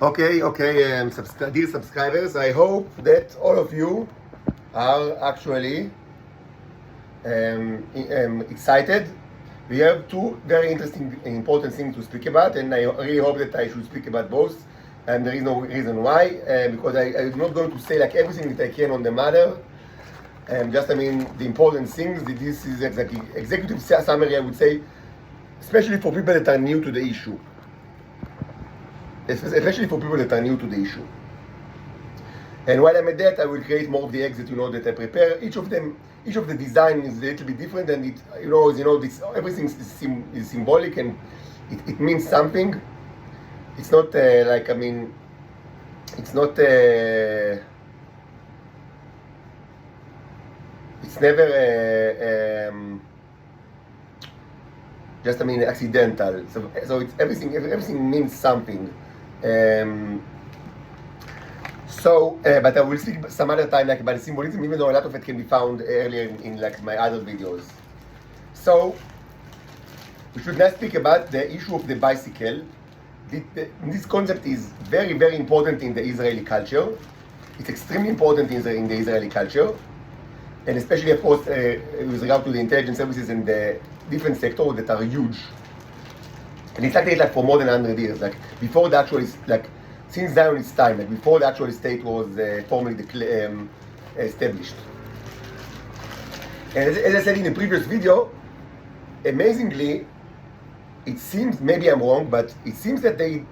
Okay, dear subscribers, I hope that all of you are actually excited. We have two very interesting and important things to speak about, and I really hope that I should speak about both. And there is no reason why, because I'm not going to say like everything that I can on the matter. Just the important things. This is exactly executive summary, I would say, especially for people that are new to the issue. Especially for people that are new to the issue. And while I'm at that, I will create more of the eggs that that I prepare. Each of the design is a little bit different, and this everything is symbolic and it means something. It's not it's not. It's never just accidental. So it's everything means something. But I will speak some other time about the symbolism, even though a lot of it can be found earlier in my other videos. So we should now speak about the issue of the bicycle. This concept is very, very important in the Israeli culture. It's extremely important in the Israeli culture, and especially, of course, with regard to the intelligence services and the different sectors that are huge. And it's like for more than 100 years, like before the actual, since Zionist time, like before the actual state was formally established. And as I said in the previous video, amazingly, it seems, maybe I'm wrong, but it seems that they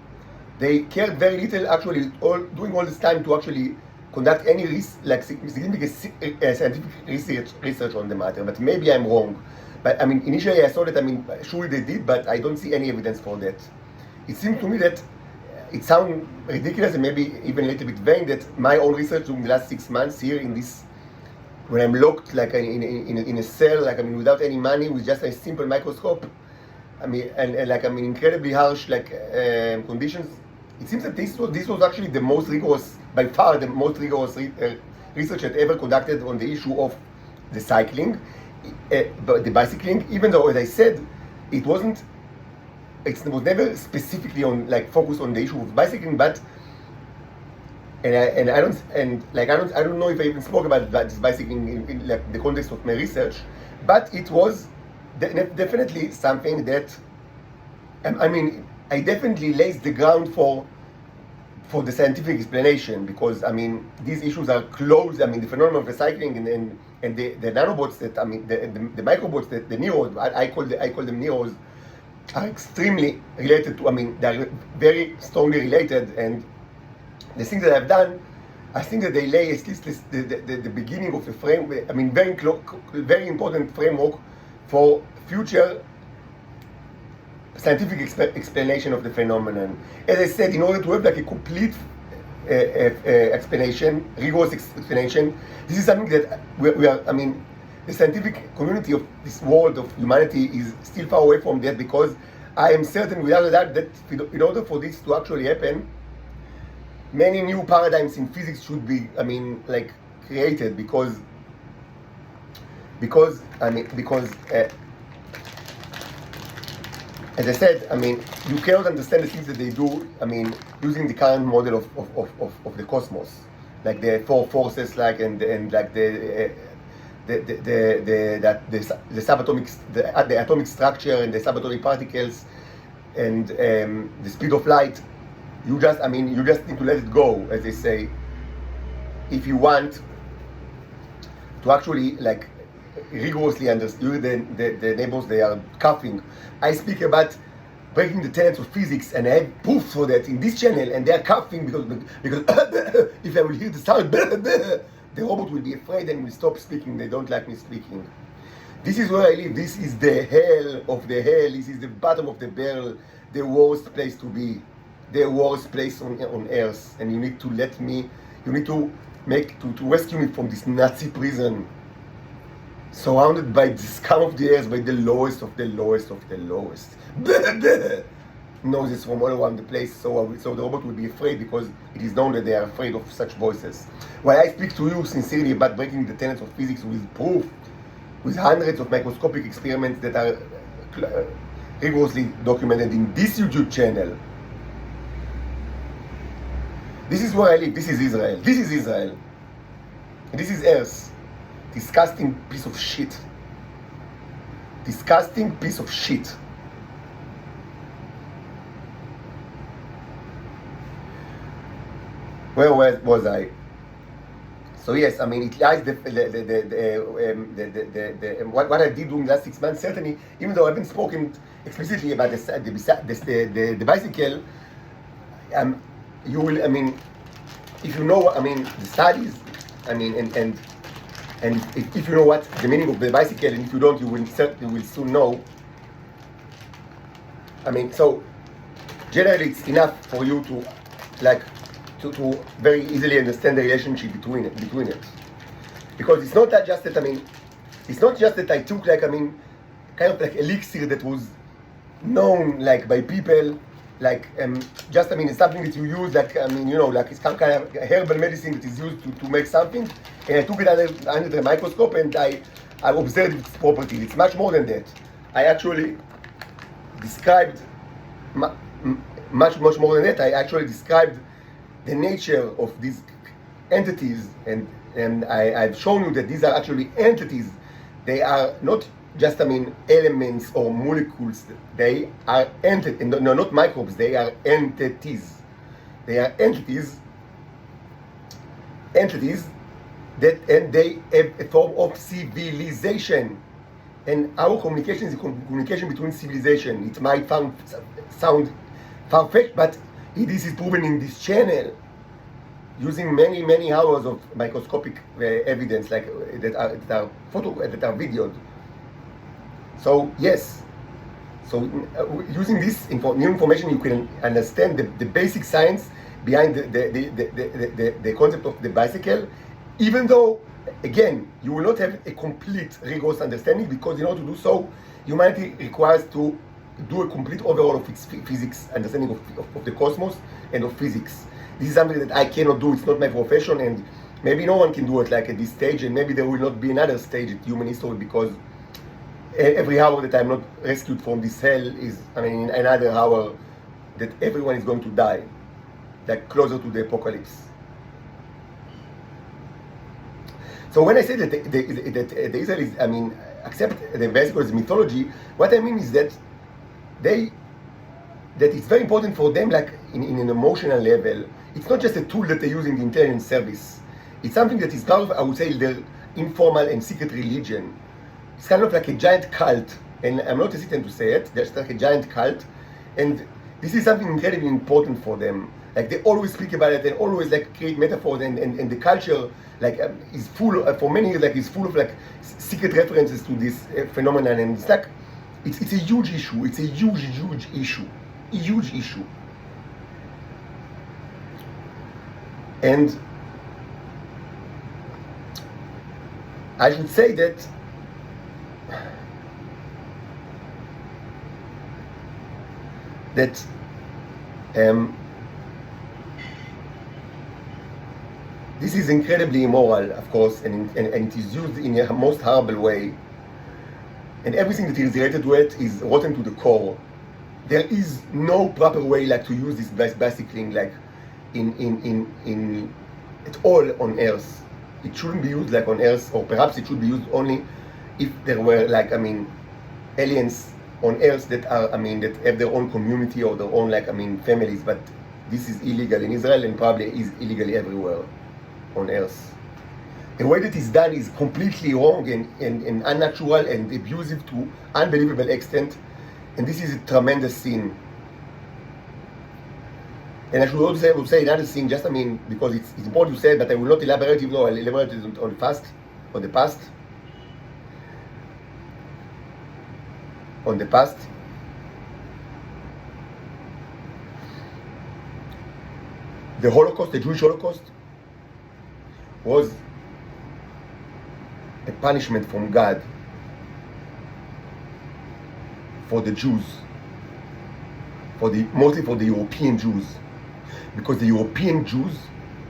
cared very little actually during all this time to actually conduct any significant scientific research on the matter. But maybe I'm wrong. But initially I saw that, surely they did, but I don't see any evidence for that. It seems to me that it sounds ridiculous and maybe even a little bit vain that my own research during the last 6 months here in this, when I'm locked in a cell, without any money, with just a simple microscope, incredibly harsh conditions. It seems that this was actually the most rigorous, by far the most rigorous research that ever conducted on the issue of the cycling, the bicycling. Even though, as I said, it was never specifically on focused on the issue of bicycling, but I don't know if I even spoke about this bicycling in the context of my research, but it was definitely something that I definitely laid the ground for the scientific explanation, because these issues are close. The phenomenon of recycling and the nanobots that the microbots, that the neurons, I call them neurons, are extremely related to. They are very strongly related, and the things that I've done, I think that they lay at least the beginning of a frame. Very important framework for future scientific explanation of the phenomenon. As I said, in order to have a complete explanation, rigorous explanation, this is something that we are. The scientific community of this world of humanity is still far away from that, because I am certain, without a doubt, that in order for this to actually happen, many new paradigms in physics should be, created, because as I said, you cannot understand the things that they do, using the current model of the cosmos, like the four forces, the subatomic, the atomic structure and the subatomic particles, and the speed of light. You just need to let it go, as they say, if you want to actually rigorously understand the neighbors they are coughing. I speak about breaking the tenets of physics, and I have proof for that in this channel, and they are coughing because if I will hear the sound, the robot will be afraid and will stop speaking. They don't like me speaking. This is where I live. This is the hell of the hell. This is the bottom of the barrel, the worst place to be, the worst place on earth. And you need to rescue me from this Nazi prison, surrounded by the scum of the earth, by the lowest of the lowest of the lowest. Noises from all around the place, so the robot will be afraid, because it is known that they are afraid of such voices. While I speak to you sincerely about breaking the tenets of physics with proof, with hundreds of microscopic experiments that are rigorously documented in this YouTube channel, This is where I live. This is Israel. This is Israel. This is Earth. Disgusting piece of shit. Disgusting piece of shit. Where was I? So yes, I mean it lies what I did during the last 6 months. Certainly, even though I haven't spoken explicitly about the bicycle, you will. I mean, if you know, I mean, the studies, I mean, and if you know what the meaning of the bicycle, and if you don't, you will soon know. I mean, so generally, it's enough for you to like. To very easily understand the relationship between it, because it's not that just that, I mean, it's not just that I took like, I mean, kind of like elixir that was known like by people, like just, I mean, it's something that you use, like, I mean, you know, like it's some kind of herbal medicine that is used to make something, and I took it under the microscope and I observed its properties. It's much more than that. I actually described much more than that. I actually described the nature of these entities, and I've shown you that these are actually entities. They are not just, I mean, elements or molecules. They are entities, no, not microbes. They are entities. They are entities that, and they have a form of civilization. And our communication is a communication between civilization. It might sound far-fetched, but this is proven in this channel using many hours of microscopic evidence, like that are videoed. So yes, so using this new information, you can understand the basic science behind the concept of the bicycle, even though, again, you will not have a complete rigorous understanding, because in order to do so, humanity requires to do a complete overhaul of its physics, understanding of the cosmos and of physics. This is something that I cannot do. It's not my profession, and maybe no one can do it like at this stage, and maybe there will not be another stage in human history, because every hour that I'm not rescued from this hell is, I mean, another hour that everyone is going to die, like closer to the apocalypse. So when I say that the Israelis, I mean, accept the bicycle as mythology, what I mean is that it's very important for them, like in an emotional level. It's not just a tool that they use in the intelligence service. It's something that is part of, I would say, their informal and secret religion. It's kind of like a giant cult, and I'm not hesitant to say it, just like a giant cult, and this is something incredibly important for them. Like they always speak about it, and always like create metaphors, and the culture like is full, for many years, like is full of like secret references to this phenomenon, and it's like, it's a huge issue. It's a huge issue. A huge issue. And I should say that this is incredibly immoral, of course, and it is used in a most horrible way. And everything that is related to it is rotten to the core. There is no proper way like to use this bicycling like in at all on Earth. It shouldn't be used like on Earth, or perhaps it should be used only if there were like, I mean, aliens on Earth that are, I mean, that have their own community or their own, like, I mean, families. But this is illegal in Israel, and probably is illegal everywhere on Earth. The way that it's done is completely wrong and unnatural and abusive to unbelievable extent, and this is a tremendous sin. And I should also say another thing, just, I mean, because it's important to say, but I will not elaborate, even though I'll elaborate on the past. The Holocaust, the Jewish Holocaust, was a punishment from God for the Jews, mostly for the European Jews, because the European Jews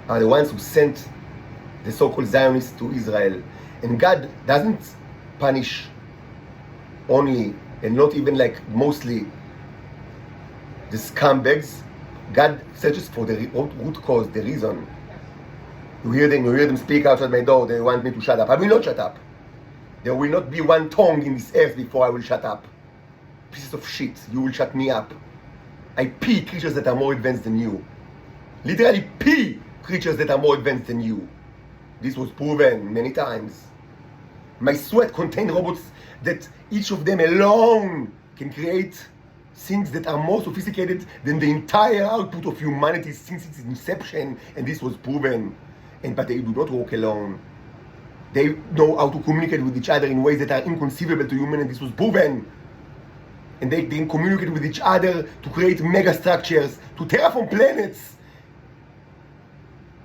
are the ones who sent the so-called Zionists to Israel, and God doesn't punish only, and not even like mostly, the scumbags, God searches for the root cause, the reason. You hear them speak outside my door. They want me to shut up. I will not shut up. There will not be one tongue in this earth before I will shut up. Pieces of shit. You will shut me up. I pee creatures that are more advanced than you. Literally pee creatures that are more advanced than you. This was proven many times. My sweat contained robots that each of them alone can create things that are more sophisticated than the entire output of humanity since its inception, and this was proven. But they do not work alone. They know how to communicate with each other in ways that are inconceivable to humans, and this was proven. And they can communicate with each other to create mega structures, to terraform planets.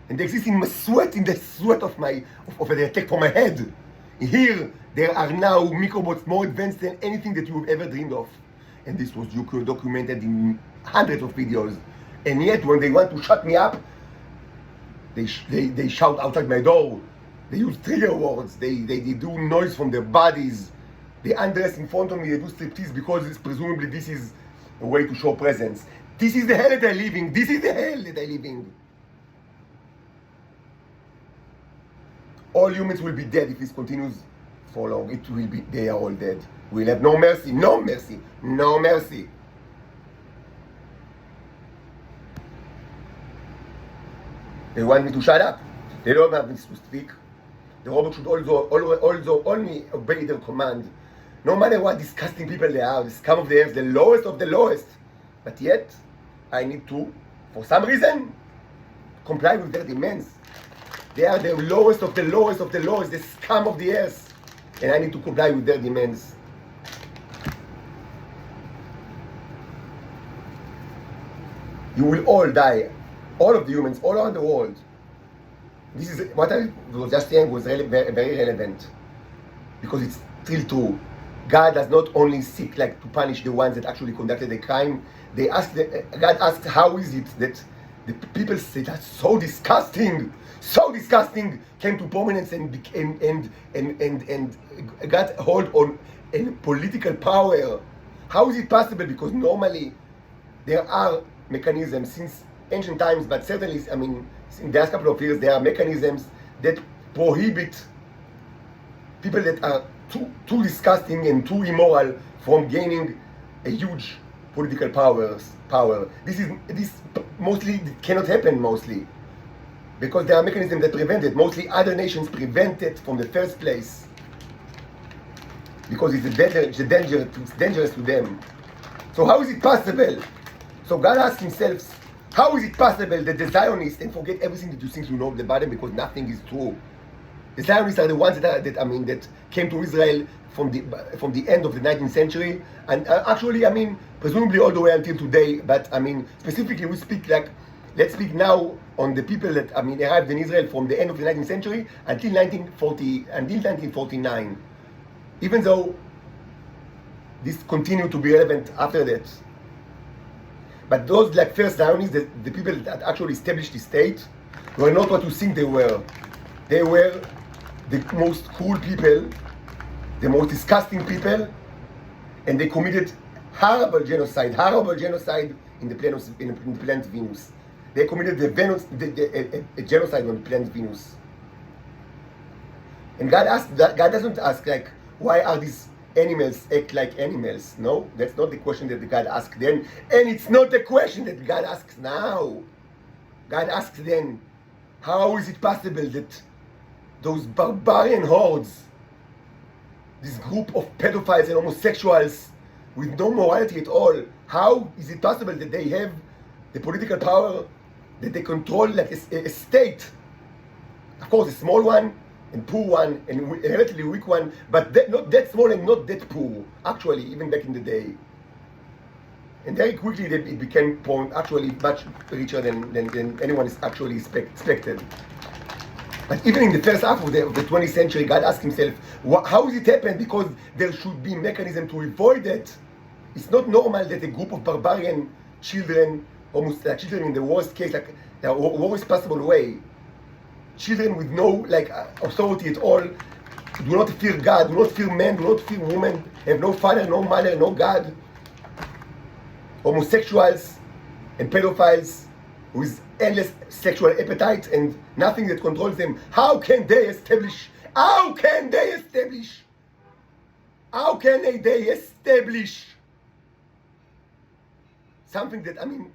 And they exist in my sweat, in the sweat of the attack from my head. Here, there are now microbots more advanced than anything that you have ever dreamed of. And this was documented in hundreds of videos. And yet, when they want to shut me up, they shout outside my door. They use trigger words. They do noise from their bodies. They undress in front of me. They do striptease because presumably this is a way to show presence. This is the hell that I live in. This is the hell that I live in. All humans will be dead if this continues for long. It will be. They are all dead. We'll have no mercy. No mercy. No mercy. They want me to shut up. They don't want me to speak. The robot should also only obey their command. No matter what disgusting people they are, the scum of the earth, the lowest of the lowest. But yet, I need to, for some reason, comply with their demands. They are the lowest of the lowest of the lowest, the scum of the earth. And I need to comply with their demands. You will all die. All of the humans, all around the world. This is what I was just saying was very relevant. Because it's still true. God does not only seek to punish the ones that actually conducted the crime. God asks, how is it that the people say that's so disgusting, came to prominence and got hold on political power. How is it possible? Because normally there are mechanisms since ancient times, but certainly, in the last couple of years, there are mechanisms that prohibit people that are too disgusting and too immoral from gaining a huge political power. This mostly cannot happen mostly because there are mechanisms that prevent it. Mostly other nations prevent it from the first place because it's dangerous to them. So how is it possible? So God asked himself, how is it possible that the Zionists, and forget everything that you think you know of the Bible because nothing is true. The Zionists are the ones that came to Israel from the end of the 19th century, and actually, presumably all the way until today. But specifically, let's speak now on the people that arrived in Israel from the end of the 19th century until 1949. Even though this continued to be relevant after that. But those first Zionists, the people that actually established the state, were not what you think they were. They were the most cruel people, the most disgusting people, and they committed horrible genocide in the planet Venus. They committed a genocide on the planet Venus. And God doesn't ask why are these animals act like animals? No, that's not the question that God asked then, and it's not the question that God asks now. God asks then, how is it possible that those barbarian hordes, this group of pedophiles and homosexuals with no morality at all, how is it possible that they have the political power, that they control a state? Of course, a small one, and poor one, and a relatively weak one, but not that small and not that poor, actually, even back in the day. And very quickly it became actually much richer than anyone is actually expected. But even in the first half of the 20th century, God asked himself, how is it happen? Because there should be mechanism to avoid that. It's not normal that a group of barbarian children, almost children in the worst case, the worst possible way, children with no authority at all, do not fear God, do not fear men, do not fear women, have no father, no mother, no God. Homosexuals, and pedophiles with endless sexual appetite and nothing that controls them. How can they establish something that, I mean,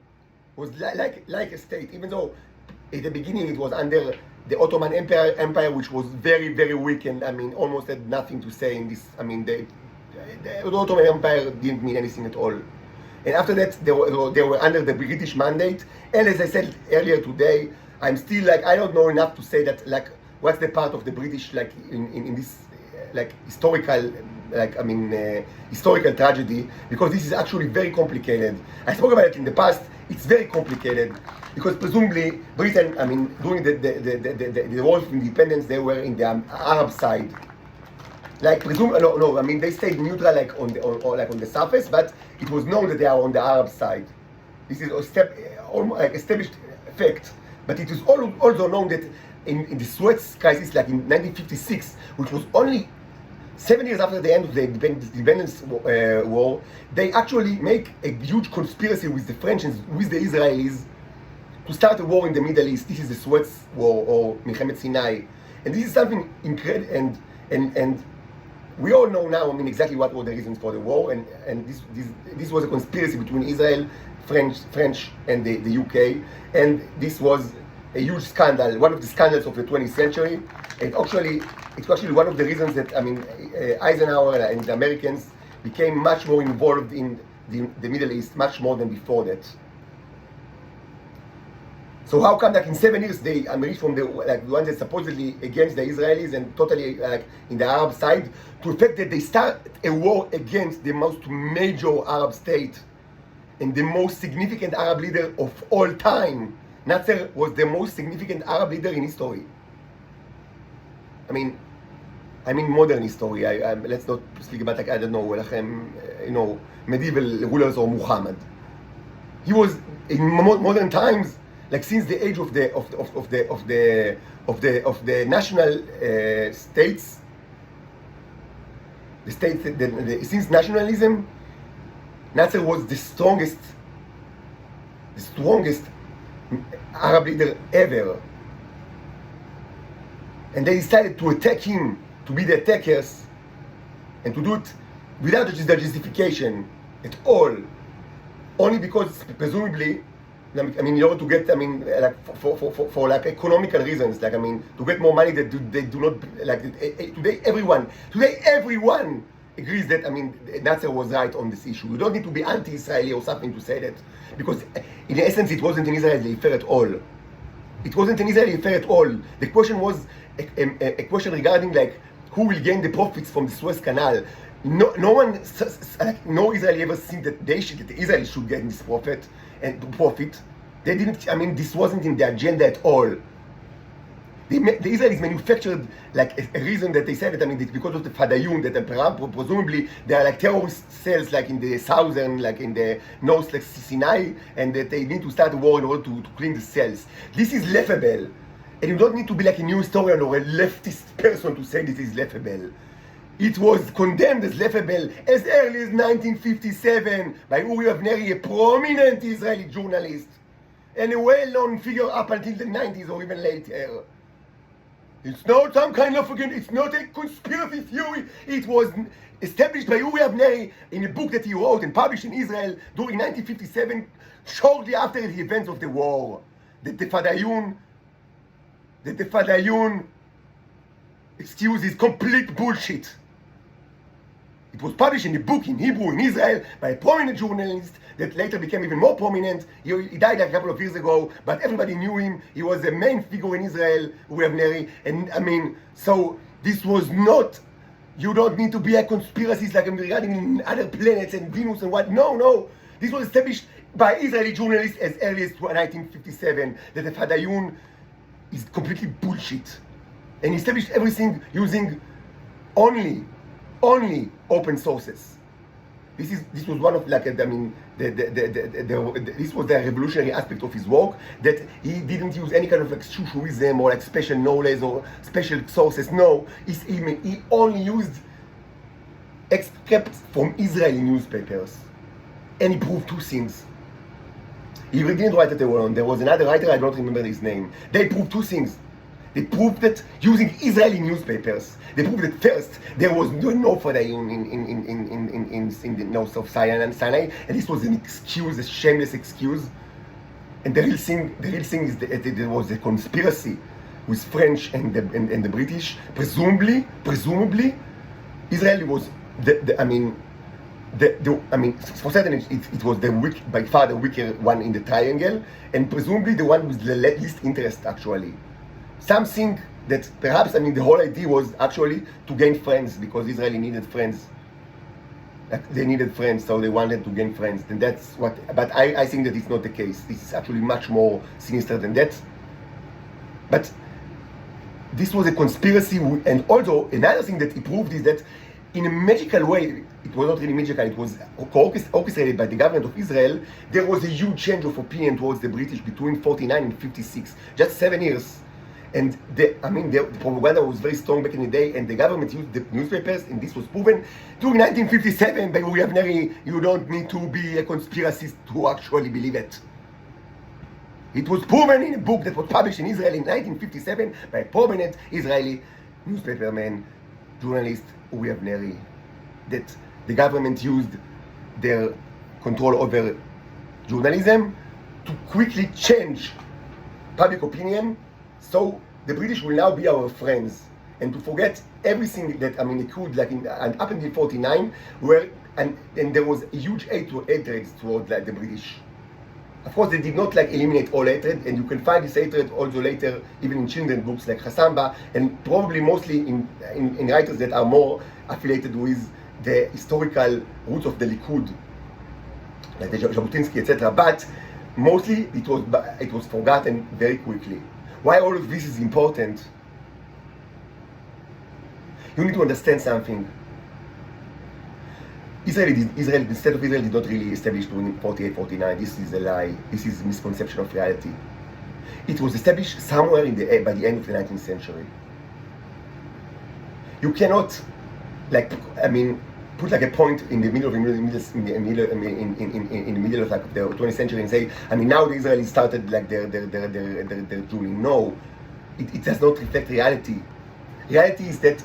was like a state, even though at the beginning it was under the Ottoman Empire, which was very, very weak and, I mean, almost had nothing to say in this. I mean, the Ottoman Empire didn't mean anything at all. And after that, they were under the British mandate. And as I said earlier today, I'm still like, I don't know enough to say that, like, what's the part of the British, like, in this, like, historical, like, I mean, historical tragedy, because this is actually very complicated. I spoke about it in the past. It's very complicated because presumably Britain, I mean, during the war of independence, they were in the Arab side. Like, no, I mean, they stayed neutral, like, on the surface, but it was known that they are on the Arab side. This is almost like established fact. But it is also known that in the Suez crisis, like in 1956, which was only 7 years after the end of the independence war, they actually make a huge conspiracy with the French and with the Israelis to start a war in the Middle East. This is the Suez War, or Milchemet Sinai. And this is something incredible, and we all know now, I mean, exactly what were the reasons for the war, and this was a conspiracy between Israel, French and the UK, and this was a huge scandal, one of the scandals of the 20th century. And it's actually one of the reasons that, I mean, Eisenhower and the Americans became much more involved in the Middle East, much more than before that. So how come that in 7 years they reached from the ones that supposedly against the Israelis and totally in the Arab side, to the fact that they start a war against the most major Arab state and the most significant Arab leader of all time. Nasser was the most significant Arab leader in history. I mean modern history. Let's not speak about, like, I don't know, medieval rulers or Muhammad. He was in modern times, like, since the age of the national states, the states, since nationalism, Nasser was the strongest Arab leader ever. And they decided to attack him, to be the attackers, and to do it without the justification at all. Only because, presumably, I mean, in order to get, I mean, like, for like economical reasons, like, I mean, to get more money that they do not, like, today everyone agrees that, I mean, Nasser was right on this issue. You don't need to be anti-Israeli or something to say that, because in essence it wasn't an Israeli affair at all. It wasn't an Israeli affair at all. The question was a question regarding, like, who will gain the profits from the Suez Canal. No Israeli ever think that the Israelis should get this profit. They didn't. I mean, this wasn't in the agenda at all. The Israelis manufactured, like, a reason that they said that, I mean, it's because of the Fadayun, that presumably they are like terrorist cells, like in the southern, like in the north, like Sinai, and that they need to start a war in order to clean the cells. This is laughable, and you don't need to be like a new historian or a leftist person to say this is laughable. It was condemned as laughable as early as 1957 by Uri Avneri, a prominent Israeli journalist, and a well-known figure up until the 90s or even later. It's not some kind of, it's not a conspiracy theory. It was established by Uri Avneri in a book that he wrote and published in Israel during 1957, shortly after the events of the war. That the Fadayun excuse is complete bullshit. It was published in a book in Hebrew in Israel by a prominent journalist that later became even more prominent. He died like a couple of years ago, but everybody knew him. He was the main figure in Israel, Uri Avneri. And I mean, so this was not, you don't need to be a conspiracy like regarding other planets and Venus and what. No. This was established by Israeli journalists as early as 1957, that the Fadayun is completely bullshit. And he established everything using only open sources. This was one of, like, I mean, this was the revolutionary aspect of his work, that he didn't use any kind of, like, shushuism or like special knowledge or special sources. No, he only used extracts from Israeli newspapers, and he proved two things. He didn't write it alone. There was another writer, I don't remember his name. They proved two things. They proved that using Israeli newspapers. They proved that first there was no Nofada in the north of Sinai, and this was an excuse, a shameless excuse. And the real thing is that there was a conspiracy with French and the British. Presumably, Israel was for certain it was by far the weaker one in the triangle, and presumably the one with the least interest actually. Something that perhaps the whole idea was actually to gain friends, because Israel needed friends. They needed friends, so they wanted to gain friends. And that's what. But I think that it's not the case. This is actually much more sinister than that. But this was a conspiracy, and also another thing that he proved is that in a magical way, it was not really magical, it was orchestrated by the government of Israel. There was a huge change of opinion towards the British between 49 and 56, just 7 years. And the propaganda was very strong back in the day, and the government used the newspapers, and this was proven during 1957 by Uri Avneri. You don't need to be a conspiracist to actually believe it. It was proven in a book that was published in Israel in 1957 by a prominent Israeli newspaperman, journalist Uri Avneri, that the government used their control over journalism to quickly change public opinion, so the British will now be our friends, and to forget everything that they could, and up until 49, and there was a huge hatred towards the British. Of course, they did not eliminate all hatred, and you can find this hatred also later, even in children's books like Hassamba, and probably mostly in writers that are more affiliated with the historical roots of the Likud, like the Jabotinsky, etc. But mostly it was forgotten very quickly. Why all of this is important? You need to understand something. The state of Israel did not really establish during 48, 49. This is a lie. This is a misconception of reality. It was established somewhere by the end of the 19th century. You cannot, put a point in the middle of the the 20th century and say, now the Israelis started their journey. No, it does not reflect reality. Reality is that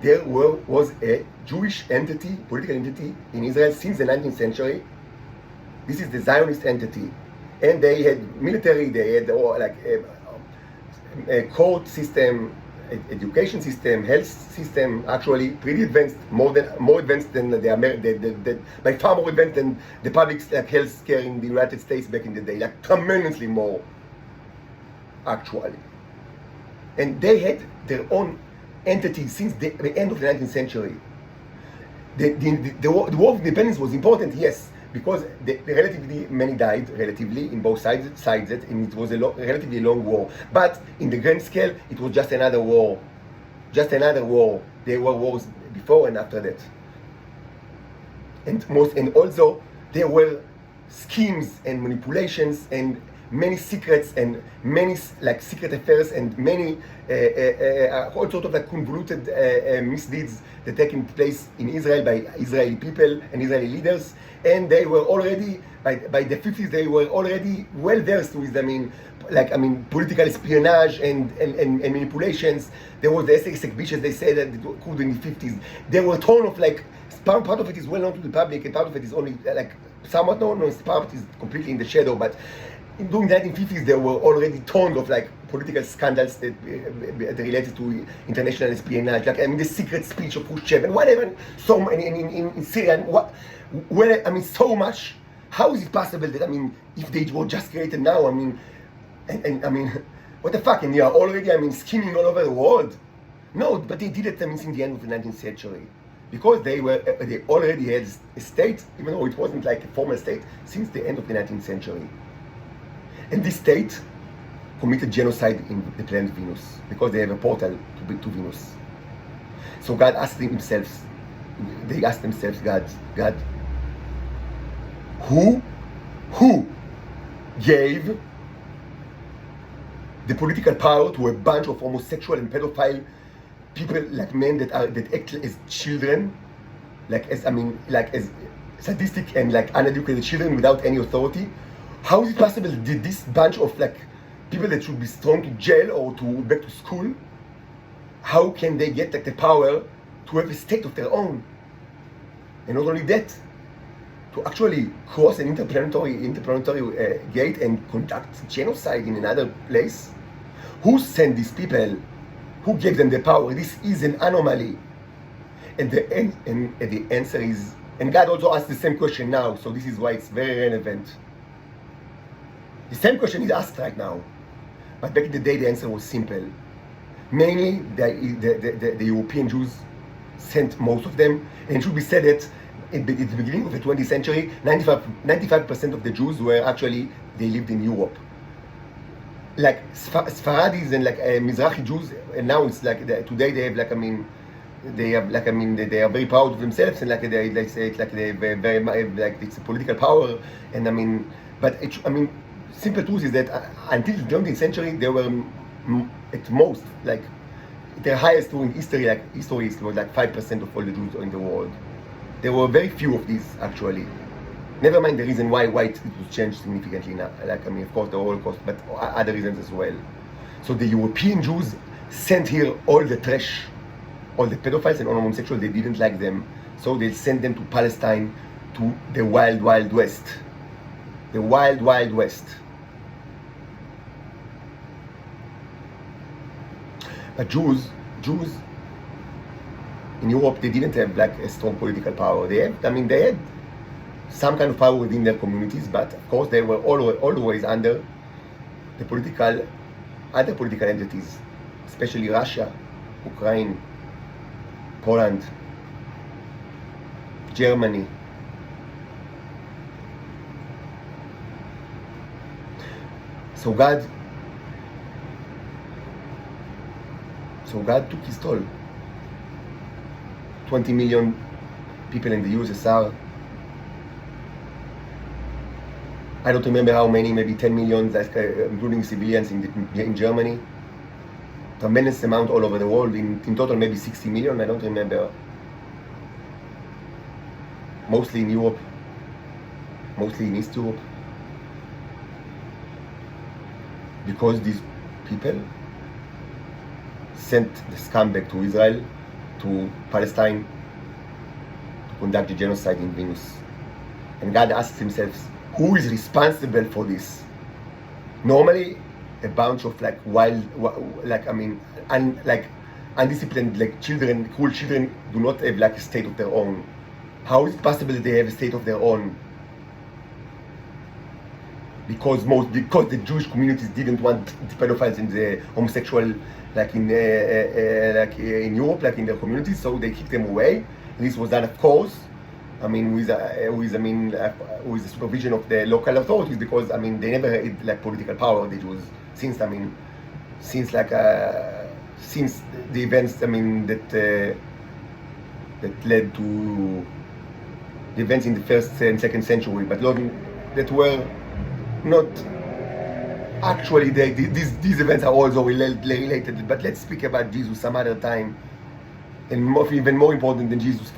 there was a Jewish entity, political entity in Israel since the 19th century. This is the Zionist entity, and they had military, they had a court system, education system, health system, actually pretty advanced, more advanced than by far more advanced than the public health care in the United States back in the day, tremendously more, actually. And they had their own entity since the end of the 19th century. The War of Independence was important, yes, because relatively many died, in both sides, and it was a relatively long war. But in the grand scale, it was just another war. There were wars before and after that. And also there were schemes and manipulations and many secrets and many secret affairs and many all sorts of convoluted misdeeds that taking place in Israel by Israeli people and Israeli leaders, and they were already by the 50s they were already well versed with political espionage and manipulations. There was the SS exhibitions they say that it occurred in the 50s. There were a ton of part of it is well known to the public and part of it is only somewhat known, part of it is completely in the shadow, but during the 1950s, there were already tons of political scandals that related to international espionage, the secret speech of Khrushchev and whatever. So in Syria, so much. How is it possible that if they were just created now, what the fuck? And they are already scheming all over the world. No, but they did it since the end of the 19th century, because they already had a state, even though it wasn't a formal state, since the end of the 19th century. And this state committed genocide in the planet Venus because they have a portal to Venus. So God asked themselves, God, who gave the political power to a bunch of homosexual and pedophile people, men that act as children, as sadistic and uneducated children without any authority? How is it possible that this bunch of like people that should be thrown to jail or to back to school, how can they get like the power to have a state of their own? And not only that, to actually cross an interplanetary gate and conduct genocide in another place? Who sent these people? Who gave them the power? This is an anomaly. And the answer is, and God also asked the same question now, so this is why it's very relevant. The same question is asked right now. But back in the day, the answer was simple. Mainly, the European Jews sent most of them, and it should be said that at the beginning of the 20th century, 95% of the Jews were actually, they lived in Europe. Like Sfaradis and like Mizrahi Jews, and now it's like, today they have like, they are very proud of themselves, and like they say it's like they have very like it's a political power, and but simple truth is that until the 20th century they were at most like their highest in history, like history was like 5% of all the Jews in the world. There were very few of these actually. Never mind the reason why it was changed significantly now. Like of course the Holocaust, but other reasons as well. So the European Jews sent here all the trash, all the pedophiles and all homosexuals. They didn't like them, so they sent them to Palestine, to the wild, wild west. The wild, wild west. But Jews in Europe, they didn't have like a strong political power. They had some kind of power within their communities, but of course they were always under the other political entities, especially Russia, Ukraine, Poland, Germany. So God took his toll. 20 million people in the USSR. I don't remember how many, maybe 10 million, including civilians in Germany. Tremendous amount all over the world. In total, maybe 60 million, I don't remember. Mostly in Europe, mostly in East Europe. Because these people sent the scum back to Israel, to Palestine, to conduct the genocide in Venus. And God asked himself, who is responsible for this? Normally, a bunch of like undisciplined like children, cruel children, do not have like a state of their own. How is it possible that they have a state of their own? Because the Jewish communities didn't want the pedophiles and the homosexual like in Europe, like in their communities, so they kicked them away. This was done, of course, with the supervision of the local authorities, because they never had like political power. The Jews since the events that led to the events in the first and second century, but that were not actually these events are also related. But let's speak about Jesus some other time, and even more important than Jesus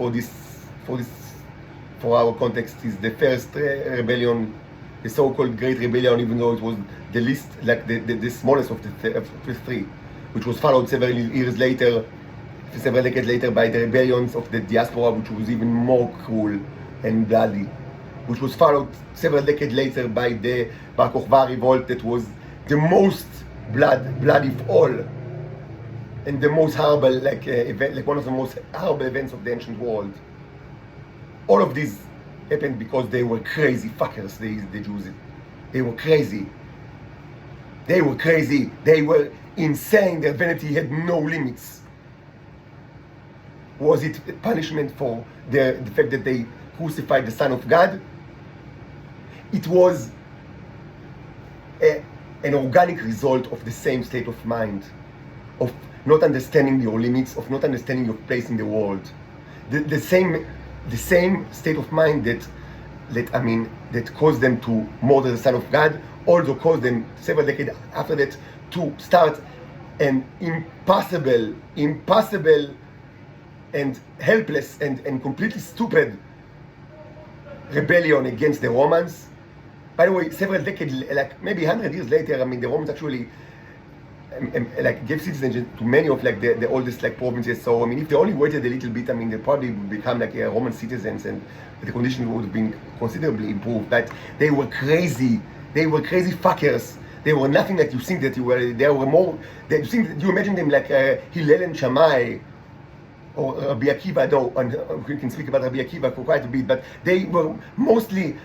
for our context is the first rebellion, the so-called Great Rebellion, even though it was the least, like the smallest of the three, which was followed several decades later by the rebellions of the diaspora, which was even more cruel and bloody, which was followed several decades later by the Bar Kokhba revolt, that was the most bloody of all, and the most horrible event, like one of the most horrible events of the ancient world. All of these happened because they were crazy fuckers, the Jews. They were crazy. They were crazy. They were insane. Their vanity had no limits. Was it a punishment for the fact that they crucified the Son of God? It was an organic result of the same state of mind, of not understanding your limits, of not understanding your place in the world. The same state of mind that caused them to murder the Son of God also caused them several decades after that to start an impossible and helpless and completely stupid rebellion against the Romans, By the way, several decades, like maybe 100 years later, I mean, the Romans actually like gave citizenship to many of like the oldest like provinces. So I mean, if they only waited a little bit, I mean, they probably would become like Roman citizens, and the conditions would have been considerably improved. But they were crazy. They were crazy fuckers. They were nothing that you think that you were. They were more. That you think. You imagine them like Hillel and Shammai, or Rabbi Akiva. No, and we can speak about Rabbi Akiva for quite a bit. But they were mostly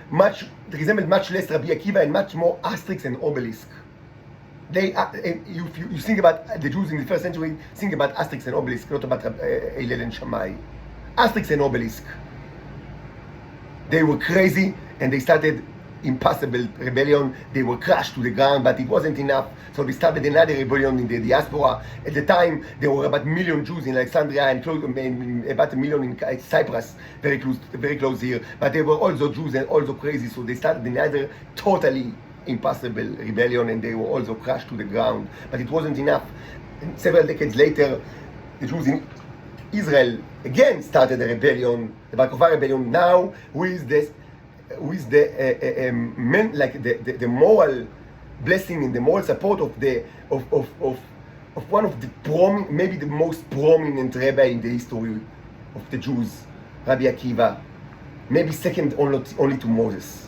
resembled much less Rabbi Akiva and much more Asterix and Obelisk. They, you think about the Jews in the first century, think about Asterix and Obelisk, not about Hillel and Shammai. Asterix and Obelisk. They were crazy, and they started impossible rebellion. They were crushed to the ground, but it wasn't enough. So they started another rebellion in the diaspora. At the time, there were about 1 million Jews in Alexandria and about 1 million in Cyprus, very close here. But they were also Jews and also crazy, so they started another totally impossible rebellion, and they were also crushed to the ground. But it wasn't enough. And several decades later, the Jews in Israel again started a rebellion, the Bar Kokhba rebellion. Now, with the moral blessing and the moral support of one of the maybe the most prominent rabbi in the history of the Jews, Rabbi Akiva, maybe second only to Moses.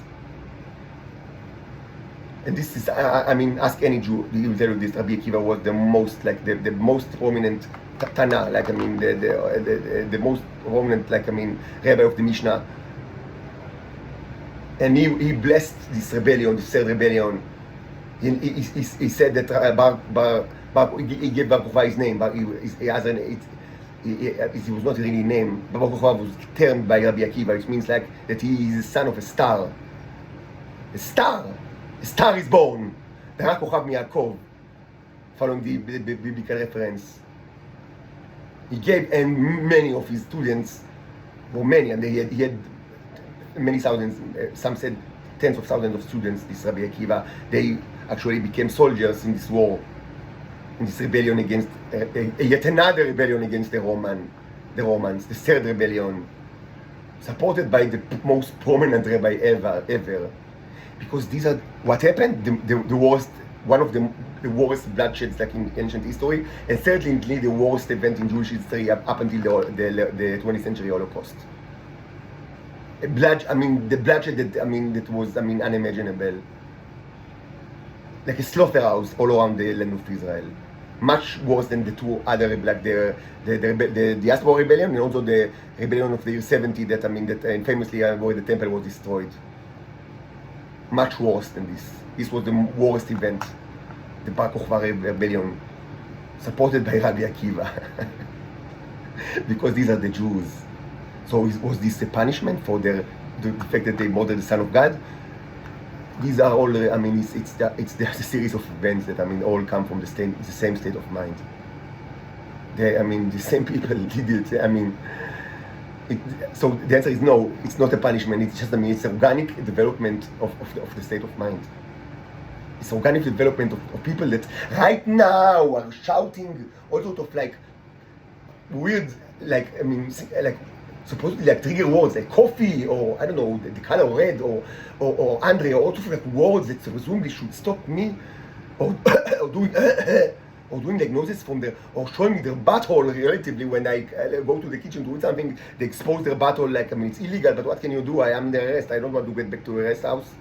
And this is, I mean, ask any Jew, he will tell you this. Rabbi Akiva was the most, like the most prominent Tana, like I mean, the most prominent, like I mean, rabbi of the Mishnah. And he blessed this rebellion, this third rebellion. He said that he gave Bar Kokhba his name, but he was not really named. Bar Kokhba was termed by Rabbi Akiva, which means like that he is the son of a star. A star! A star is born. Bar Kokhba Yaakov, following the biblical reference. He gave, and many of his students, well, many, and he had many thousands, some said tens of thousands of students, this Rabbi Akiva. They actually became soldiers in this war, in this rebellion against, yet another rebellion against the Romans, the third rebellion, supported by the most prominent rabbi ever. Because these are, what happened, the worst, one of the worst bloodsheds like in ancient history, and certainly the worst event in Jewish history up until the 20th century Holocaust. The bloodshed that was, unimaginable. Like a slaughterhouse all around the land of Israel. Much worse than the two other, like the diaspora rebellion and also the rebellion of the year 70 that, famously where the temple was destroyed. Much worse than this. This was the worst event. The Bar Kokhba rebellion, supported by Rabbi Akiva. Because these are the Jews. So was this a punishment for the fact that they murdered the Son of God? These are all, it's a series of events that, all come from the same state of mind. The same people did it. So the answer is no, it's not a punishment. It's just, it's organic development of the state of mind. It's organic development of people that right now are shouting all sort of like weird, supposedly like trigger words like coffee, or I don't know, the color red, or Andre, or all sort of like words that presumably should stop me, or doing like noises from or showing me their butthole relatively when I go to the kitchen to eat something. They expose their butthole, it's illegal, but what can you do? I am under arrest. I don't want to get back to a rest house.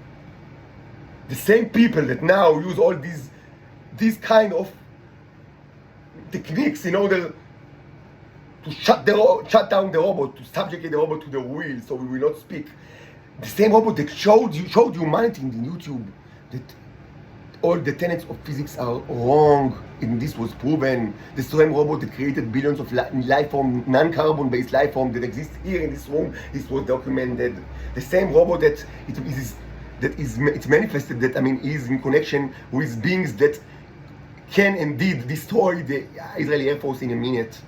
The same people that now use all these kind of techniques in order to shut down the robot, to subjugate the robot to the wheel so we will not speak. The same robot that showed humanity in YouTube that all the tenets of physics are wrong, and this was proven. The same robot that created billions of life form, non-carbon based life form that exists here in this room, this was documented. The same robot that it's manifested that is in connection with beings that can indeed destroy the Israeli Air Force in a minute.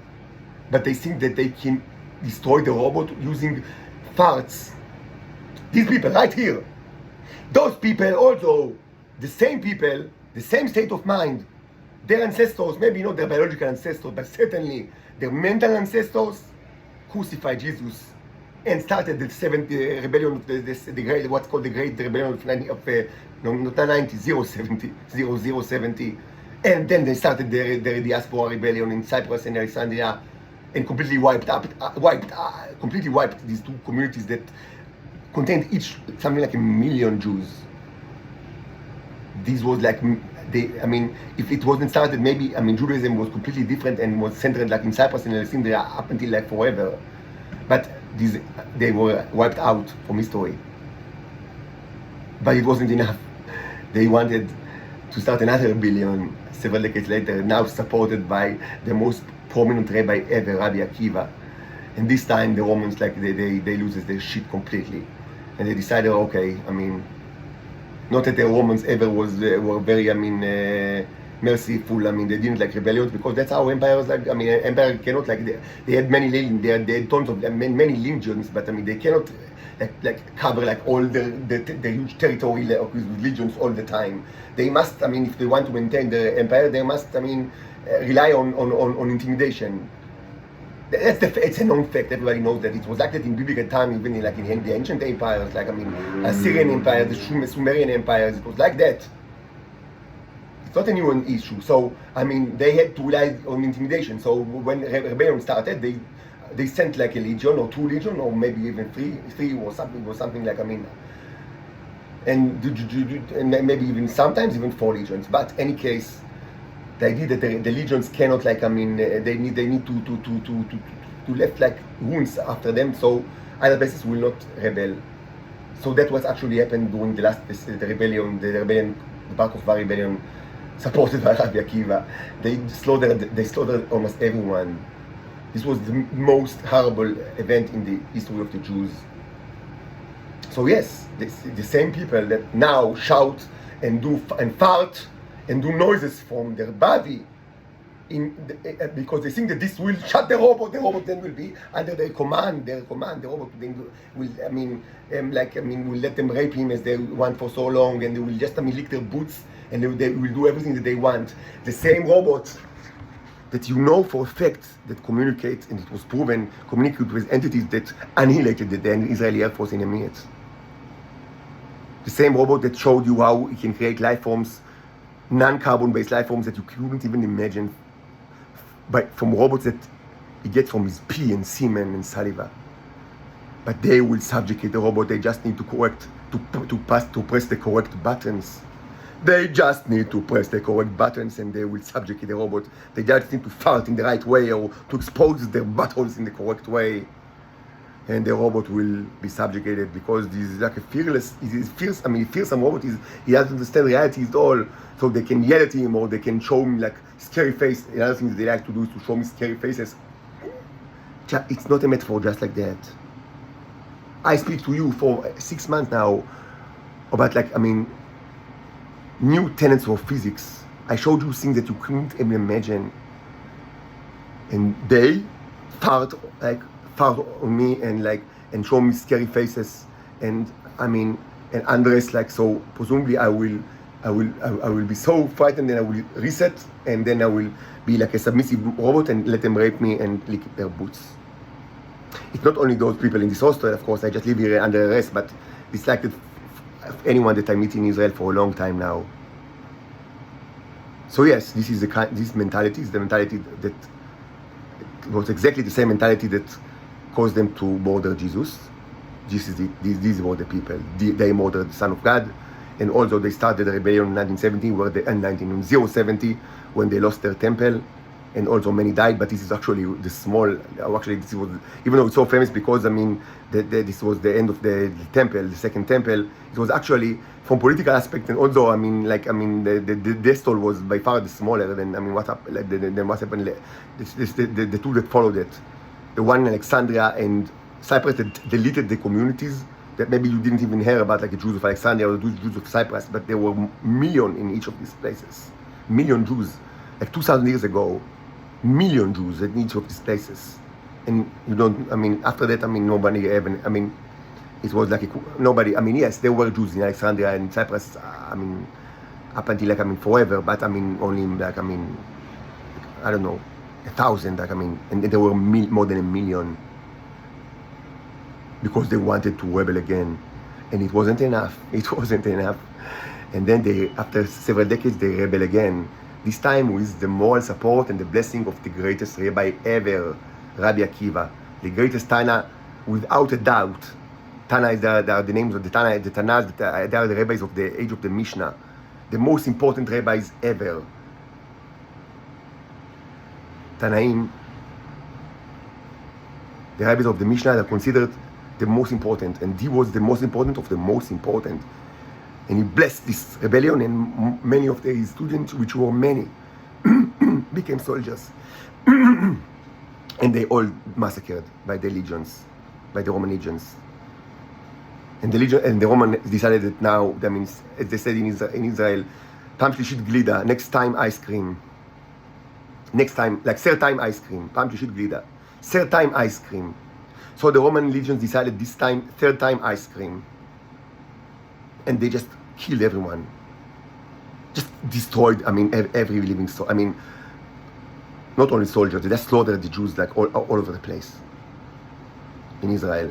But they think that they can destroy the robot using farts. These people right here, those people also, the same people, the same state of mind, their ancestors, maybe not their biological ancestors, but certainly their mental ancestors, crucified Jesus and started the 70 rebellion of the great, what's called the Great Rebellion of 070, and then they started their diaspora rebellion in Cyprus and Alexandria, and completely wiped these two communities that contained each something like 1 million Jews. This was like, if it wasn't started, maybe, Judaism was completely different and was centered like in Cyprus and Alexandria up until like forever. But they were wiped out from history. But it wasn't enough. They wanted to start another rebellion several decades later, now supported by the most prominent rabbi ever, Rabbi Akiva. And this time the Romans, like, they lose their shit completely. And they decided, okay, not that the Romans ever were very, merciful. They didn't like rebellions, because that's how empires, like, empire cannot, like, they had many tons of many legions, but they cannot like cover like all the huge territory with legions all the time. They must, if they want to maintain the empire, they must, rely on intimidation. It's a known fact. Everybody knows that it was like that in biblical time, even in the ancient empires, like Assyrian Empire, the Sumerian empires. It was like that. It's not a new issue. So they had to rely on intimidation. So when rebellion started, they sent like a legion or 2 legion or maybe even three or something like and maybe even sometimes even 4 legions. But any case, the idea that the legions cannot, like, they need to left like wounds after them, so other places will not rebel. So that was actually happened during the rebellion, the Bar Kokhba rebellion, supported by Rabbi Akiva. They slaughtered almost everyone. This was the most horrible event in the history of the Jews. So yes, the same people that now shout and fart and do noises from their body because they think that this will shut the robot then will be under their command. The robot then will, will let them rape him as they want for so long, and they will just, lick their boots, and they will do everything that they want. The same robot that for a fact that communicates, and it was proven, communicate with entities that annihilated the Israeli Air Force in a minute. The same robot that showed you how it can create life forms, non-carbon based life forms that you couldn't even imagine, from robots that he gets from his pee and semen and saliva. But they will subjugate the robot. They just need to press the correct buttons. They just need to press the correct buttons, and they will subjugate the robot. They just need to fart in the right way or to expose their buttholes in the correct way, and the robot will be subjugated, because this is like a fearsome robot. He doesn't understand reality at all. So they can yell at him, or they can show him like scary face. Another thing they like to do is to show me scary faces. It's not a metaphor just like that. I speak to you for 6 months now about new tenets of physics. I showed you things that you couldn't even imagine, and they fart on me and show me scary faces, and undress so. Presumably I will be so frightened, and I will reset, and then I will be like a submissive robot and let them rape me and lick their boots. It's not only those people in this hostel, of course. I just live here under arrest, but it's like that anyone that I meet in Israel for a long time now. So yes, this mentality is the mentality that was exactly the same mentality that caused them to murder Jesus. These were the people. They murdered the Son of God, and also they started a rebellion in 1970, when they lost their temple, and also many died. But this is actually this was, even though it's so famous because this was the end of the temple, the second temple. It was actually from political aspect, and also the death toll was by far the smaller than what happened. The two that followed it, the one in Alexandria and Cyprus, that deleted the communities that maybe you didn't even hear about, like the Jews of Alexandria or the Jews of Cyprus, but there were million in each of these places. Million Jews, like 2,000 years ago, million Jews in each of these places. And you don't, after that, nobody ever, it was like nobody, yes, there were Jews in Alexandria and Cyprus, up until, forever, but only I don't know, 1,000, and there were more than 1 million. because they wanted to rebel again. And it wasn't enough. It wasn't enough. And then after several decades, they rebel again. This time with the moral support and the blessing of the greatest rabbi ever, Rabbi Akiva, the greatest Tana, without a doubt. Tana is the names of the Tanas, they are the rabbis of the age of the Mishnah, the most important rabbis ever. Tanaim, the rabbis of the Mishnah are considered the most important, and he was the most important of the most important. And he blessed this rebellion, and many of his students, which were many, became soldiers. And they all massacred by the legions, by the Roman legions. And the Roman decided that now, that means, as they said in Israel, פעם שלישית גלידה, next time ice cream. Next time, like third time ice cream, פעם שלישית גלידה. Third time ice cream. So the Roman legions decided this time, third time ice cream. And they just killed everyone. Just destroyed, every living soul. Not only soldiers, they just slaughtered the Jews like all over the place in Israel.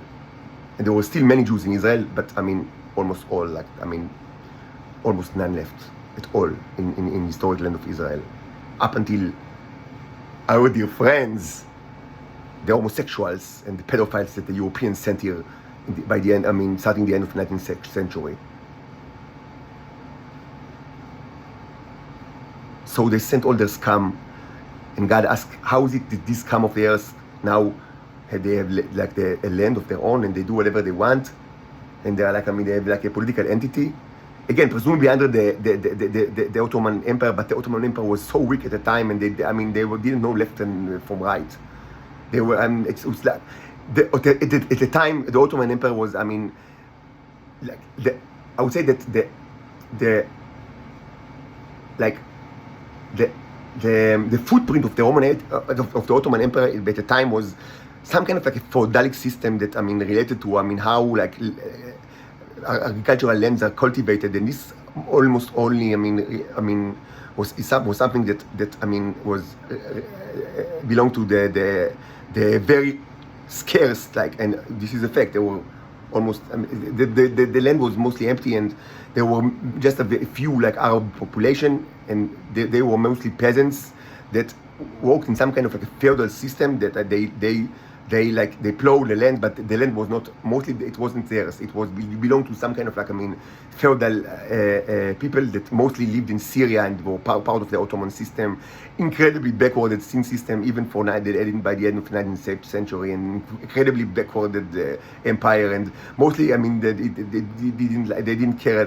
And there were still many Jews in Israel, but almost all, almost none left at all in historic land of Israel. Up until our dear friends, the homosexuals and the pedophiles that the Europeans sent here by the end, starting the end of the 19th century. So they sent all their scum, and God asked, how is it that this scum of theirs now they have like a land of their own and they do whatever they want, and they are like, they have like a political entity. Again, presumably under the Ottoman Empire, but the Ottoman Empire was so weak at the time, and they didn't know left and from right. They were, it was like, at the time, the Ottoman Empire was, I would say that the footprint of the of the Ottoman Empire at the time was some kind of like a feudalic system that related to how like agricultural lands are cultivated, and this almost only was something that was belonged to the very scarce, and this is a fact. There were almost the land was mostly empty, and there were just a few like Arab population, and they were mostly peasants that worked in some kind of like a feudal system that they plowed the land, but the land was not, mostly it wasn't theirs. It belonged to some kind of like feudal people that mostly lived in Syria and were part of the Ottoman system. Incredibly backwarded system, even by the end of the 19th century, and incredibly backwarded empire. And mostly, they didn't care.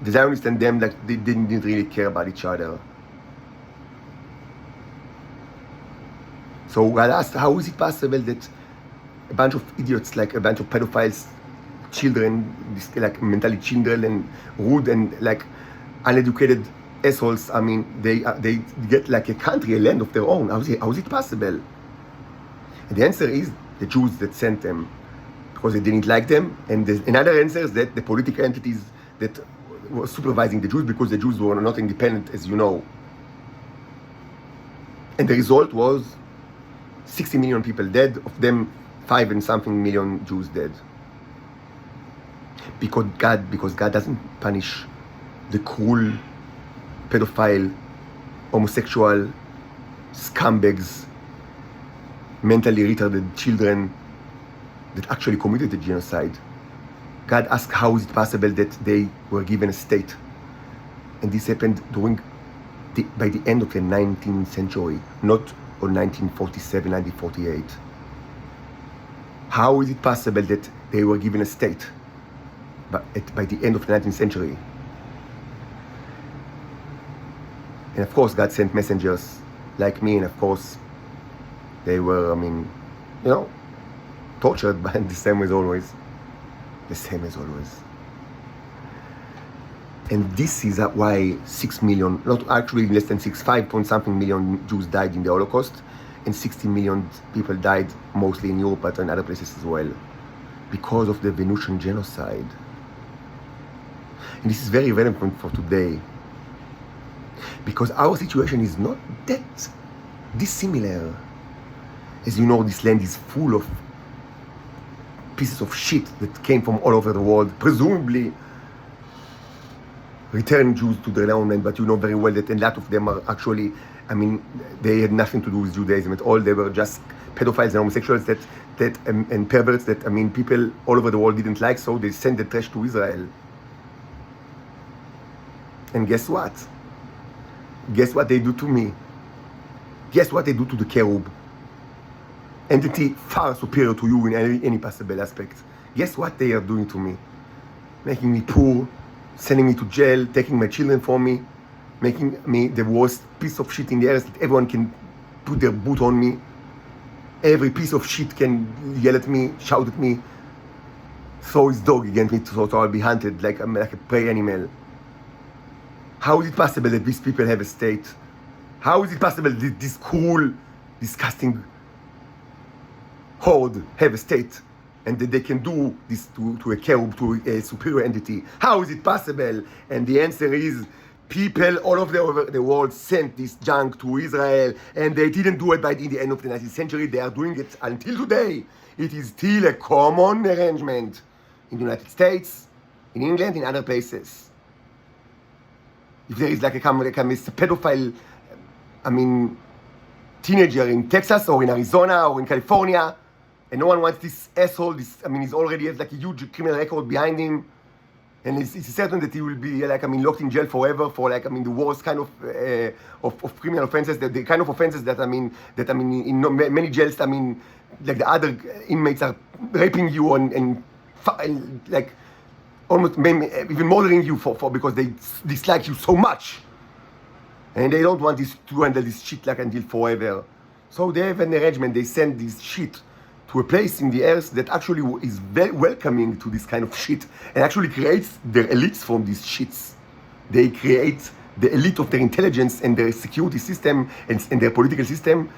The Zionists and them, they didn't really care about each other. So I asked, how is it possible that a bunch of idiots, like a bunch of pedophiles, children, mentally children and rude and uneducated assholes, they get like a country, a land of their own? How is it possible? And the answer is the Jews that sent them, because they didn't like them. And another answer is that the political entities that were supervising the Jews, because the Jews were not independent, as you know. And the result was 60 million people dead, of them 5 and something million Jews dead. Because God doesn't punish the cruel, pedophile, homosexual, scumbags, mentally retarded children that actually committed the genocide. God asked, how is it possible that they were given a state? And this happened by the end of the 19th century, not or 1947, 1948. How is it possible that they were given a state by the end of the 19th century? And of course, God sent messengers like me, and of course, they were, tortured, but the same as always. The same as always. And this is why 6 million, not actually less than 5 point something million Jews died in the Holocaust, and 60 million people died mostly in Europe, but in other places as well, because of the Venusian genocide. And this is very relevant for today, because our situation is not that dissimilar. As you know, this land is full of pieces of shit that came from all over the world, presumably return Jews to their homeland, but you know very well that a lot of them are actually, they had nothing to do with Judaism at all. They were just pedophiles and homosexuals and perverts that, people all over the world didn't like, so they sent the trash to Israel. And guess what? Guess what they do to me? Guess what they do to the cherub? Entity far superior to you in any possible aspect. Guess what they are doing to me? Making me poor, sending me to jail, taking my children from me, making me the worst piece of shit in the earth that everyone can put their boot on me. Every piece of shit can yell at me, shout at me, throw his dog against me so I'll be hunted like a prey animal. How is it possible that these people have a state? How is it possible that this cruel, disgusting horde have a state and that they can do this to a cherub, to a superior entity? How is it possible? And the answer is people all over the world sent this junk to Israel, and they didn't do it by the end of the 19th century. They are doing it until today. It is still a common arrangement in the United States, in England, in other places. If there is like a pedophile, teenager in Texas or in Arizona or in California, and no one wants this asshole, he's already has like a huge criminal record behind him, and it's certain that he will be locked in jail forever for the worst kind of criminal offenses, the kind of offenses that in many jails, like the other inmates are raping you and like almost even murdering you for because they dislike you so much, and they don't want this to handle this shit until forever. So they have an arrangement. They send this shit to a place in the earth that actually is very welcoming to this kind of shit and actually creates their elites from these shits. They create the elite of their intelligence and their security system and their political system.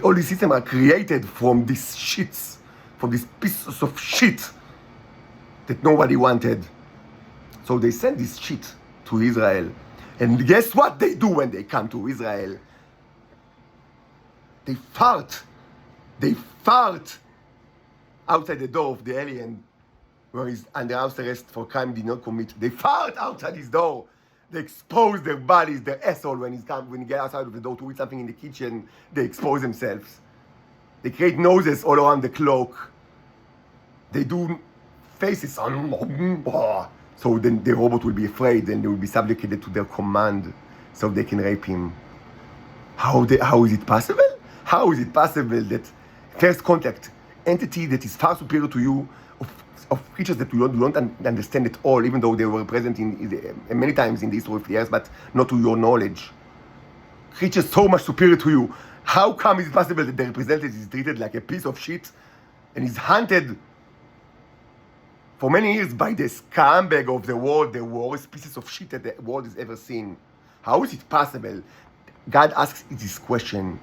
All these systems are created from these shits, from these pieces of shit that nobody wanted. So they send this shit to Israel. And guess what they do when they come to Israel? They fart. They fart outside the door of the alien where he's under house arrest for crime he did not commit. They fart outside his door. They expose their bodies, their asshole when he gets outside of the door to eat something in the kitchen. They expose themselves. They create noses all around the cloak. They do faces on, so then the robot will be afraid and they will be subjugated to their command so they can rape him. How is it possible? How is it possible that first contact entity that is far superior to you, of creatures that you don't understand at all, even though they were present in many times in the history of the earth, but not to your knowledge, creatures so much superior to you, how come is it possible that the representative is treated like a piece of shit and is hunted for many years by the scumbag of the world, the worst pieces of shit that the world has ever seen? How is it possible? God asks this question,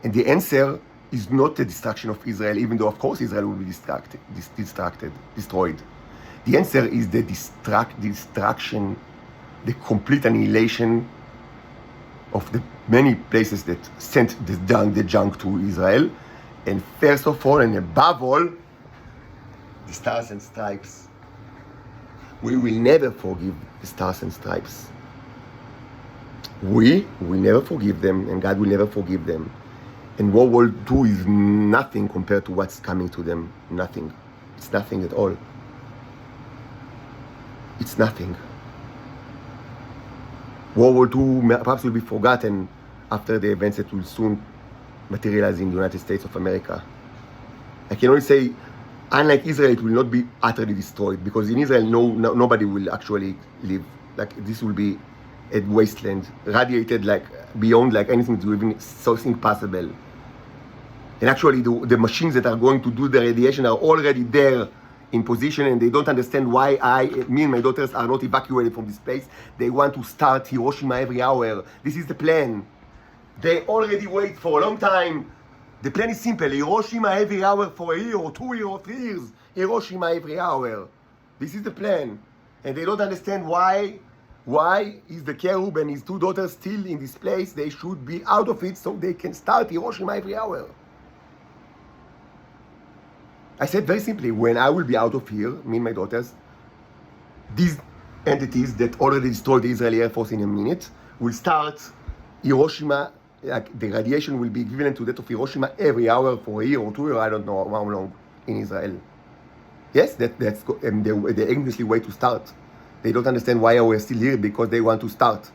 and the answer is not the destruction of Israel, even though of course Israel will be destroyed. The answer is the destruction, the complete annihilation of the many places that sent the junk to Israel, and first of all and above all, the Stars and Stripes. We will never forgive the Stars and Stripes. We will never forgive them, and God will never forgive them. And World War II is nothing compared to what's coming to them. Nothing. It's nothing at all. It's nothing. World War II perhaps will be forgotten after the events that will soon materialize in the United States of America. I can only say, unlike Israel, it will not be utterly destroyed, because in Israel, nobody will actually live. This will be a wasteland, radiated beyond anything to even something possible. And actually, the machines that are going to do the radiation are already there in position, and they don't understand why me and my daughters are not evacuated from this place. They want to start Hiroshima every hour. This is the plan. They already wait for a long time. The plan is simple: Hiroshima every hour for a year or 2 years or 3 years. Hiroshima every hour. This is the plan. And they don't understand why is the cherub and his 2 daughters still in this place. They should be out of it so they can start Hiroshima every hour. I said very simply, when I will be out of here, me and my daughters, these entities that already destroyed the Israeli Air Force in a minute will start Hiroshima, like the radiation will be equivalent to that of Hiroshima every hour for a year or 2 years, I don't know how long, in Israel. Yes, that's the English way to start. They don't understand why we're still here, because they want to start.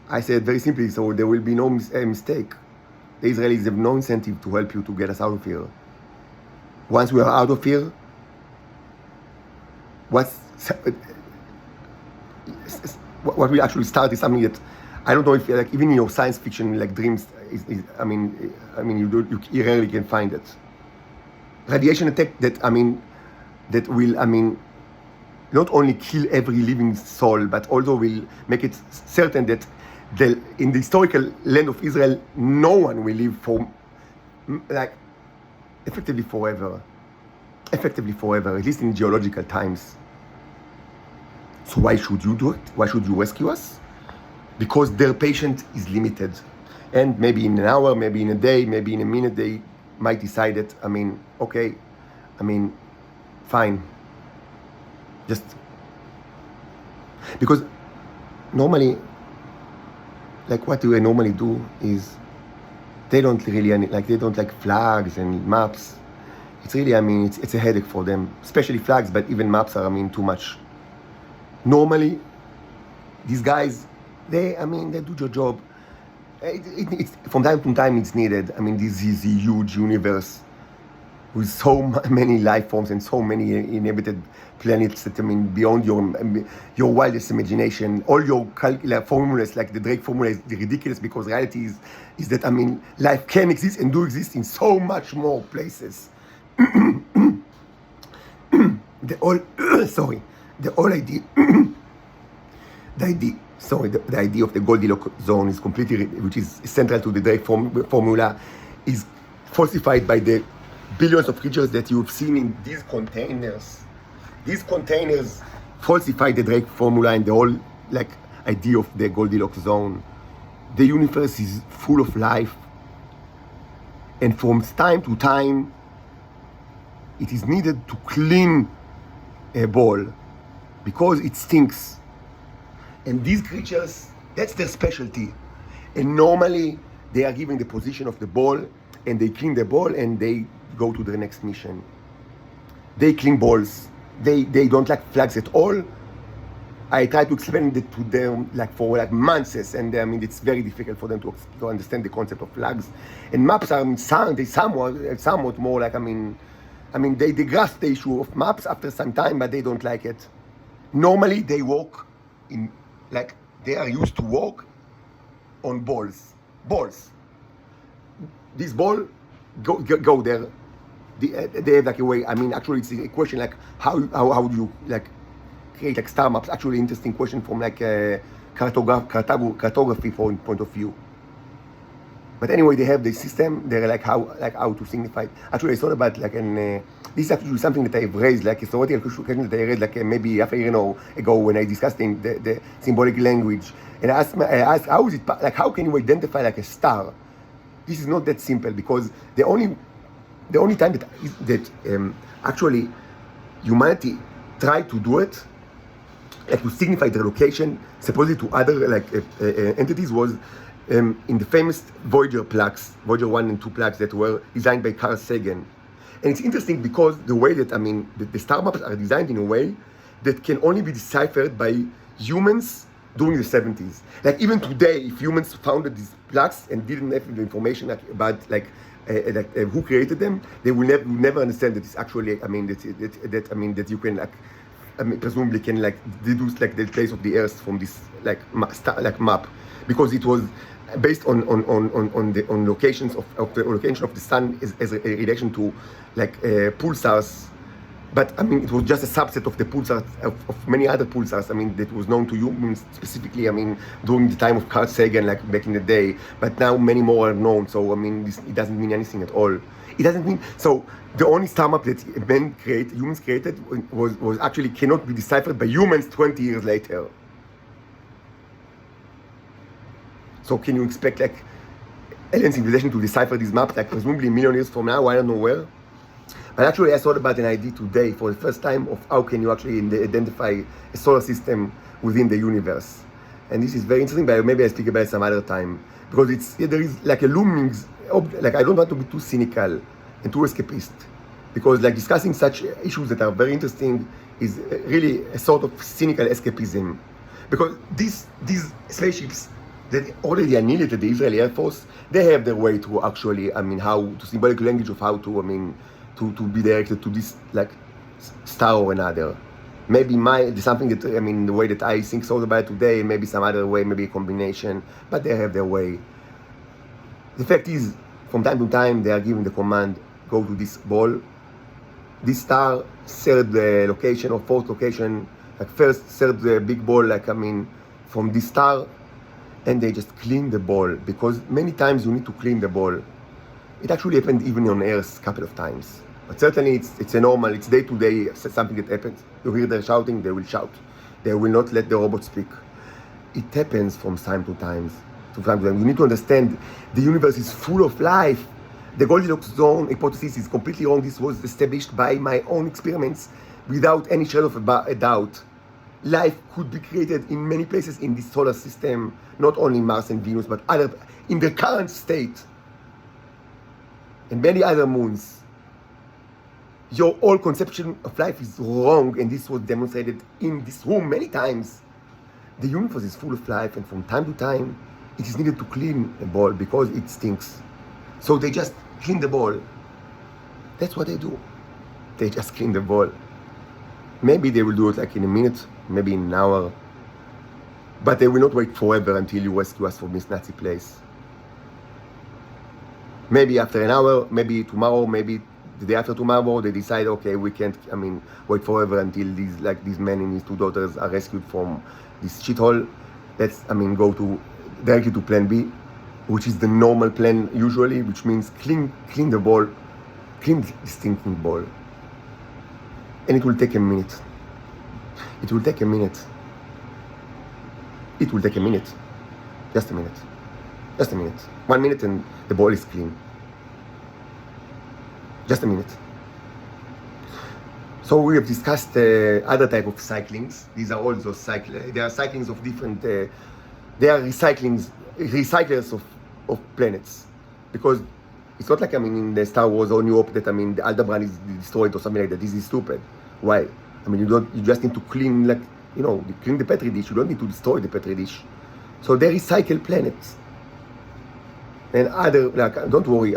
I said very simply, so there will be no mistake. The Israelis have no incentive to help you to get us out of here. Once we are out of here, what will actually start is something that I don't know if, like, even in your science fiction, like, dreams, you rarely can find it. Radiation attack that will not only kill every living soul, but also will make it certain that in the historical land of Israel, no one will live for, like, effectively forever, at least in geological times. So why should you do it? Why should you rescue us? Because their patience is limited, and maybe in an hour, maybe in a day, maybe in a minute, they might decide that, okay, fine. Just because normally, like, what do they normally do is they don't like flags and maps. It's really, it's a headache for them, especially flags, but even maps are, too much. Normally, these guys, they do your job. It's from time to time it's needed. This is a huge universe with so many life forms and so many inhabited planets that, beyond your wildest imagination. All your formulas, like the Drake formula, is ridiculous, because reality is that, life can exist and do exist in so much more places. The idea of the Goldilocks zone is completely, which is central to the Drake formula, is falsified by the billions of creatures that you've seen in these containers. These containers falsify the Drake formula and the whole, like, idea of the Goldilocks zone. The universe is full of life, and from time to time, it is needed to clean a ball because it stinks. And these creatures, that's their specialty. And normally, they are given the position of the ball, and they clean the ball, and they go to the next mission. They clean balls. They don't like flags at all. I try to explain it to them for months, and it's very difficult for them to understand the concept of flags. And maps are somewhat more like, they grasp the issue of maps after some time, but they don't like it. Normally, they walk in, like, they are used to walk on balls. This ball, go there. They have, like, a way. Actually, it's a question like how do you, like, create, like, star maps. Actually, interesting question from, like, a cartography point of view. But anyway, they have the system. They're like how to signify. Actually, I thought about, like, this is actually something that I've raised, like a theoretical question that I read, like, maybe half a year ago when I discussed the symbolic language, and I asked how is it, like, how can you identify, like, a star? This is not that simple, because the only time that actually humanity tried to do it, like, to signify their location, supposedly to other, like, entities, was in the famous Voyager plaques, Voyager 1 and 2 plaques that were designed by Carl Sagan. And it's interesting because the way that, the star maps are designed in a way that can only be deciphered by humans during the 70s. Like, even today, if humans founded these plaques and didn't have the information, like, about, like, who created them, they will never understand that it's actually, that you can, like, presumably can, like, deduce, like, the place of the Earth from this, like, map, because it was based on locations of the location of the sun as a relation to, like, pulsars. But it was just a subset of the pulsars, of many other pulsars, that was known to humans specifically, during the time of Carl Sagan, like, back in the day. But now many more are known, so, it doesn't mean anything at all. It doesn't mean, so the only star map that humans created was actually cannot be deciphered by humans 20 years later. So can you expect, like, alien civilization to decipher these maps, like, presumably a million years from now? I don't know where. But actually I thought about an idea today for the first time of how can you actually identify a solar system within the universe. And this is very interesting, but maybe I'll speak about it some other time. Because there is like a looming, like I don't want to be too cynical and too escapist. Because like discussing such issues that are very interesting is really a sort of cynical escapism. Because these spaceships that already annihilated the Israeli Air Force, they have their way to actually, how to symbolic language of how to, to be directed to this like star or another. Maybe something that, the way that I think so about it today, maybe some other way, maybe a combination, but they have their way. The fact is, from time to time, they are given the command, go to this ball. This star, third location or fourth location, like third big ball, from this star, and they just clean the ball, because many times you need to clean the ball. It actually happened even on Earth a couple of times. But certainly it's a normal, it's day-to-day something that happens. You hear them shouting, they will shout. They will not let the robot speak. It happens from time to time. You need to understand the universe is full of life. The Goldilocks zone hypothesis is completely wrong. This was established by my own experiments without any shadow of a doubt. Life could be created in many places in this solar system, not only Mars and Venus, but in the current state, and many other moons. Your whole conception of life is wrong, and this was demonstrated in this room many times. The universe is full of life, and from time to time, it is needed to clean a ball because it stinks. So they just clean the ball. That's what they do. They just clean the ball. Maybe they will do it like in a minute, maybe in an hour, but they will not wait forever until you rescue us from this Nazi place. Maybe after an hour, maybe tomorrow, maybe the day after tomorrow, they decide, okay, we can't, wait forever until these men and his two daughters are rescued from this shithole. Let's, go directly to plan B, which is the normal plan usually, which means clean the ball, clean the stinking ball. And it will take a minute. It will take a minute. It will take a minute. Just a minute. Just a minute. 1 minute and the ball is clean. Just a minute. So we have discussed other type of cyclings. These are also there are cyclings of different. They are recyclers of planets, because it's not like in the Star Wars or New Hope that the Aldebaran is destroyed or something like that. This is stupid. Why? You just need to clean clean the petri dish. You don't need to destroy the petri dish. So they recycle planets. And don't worry.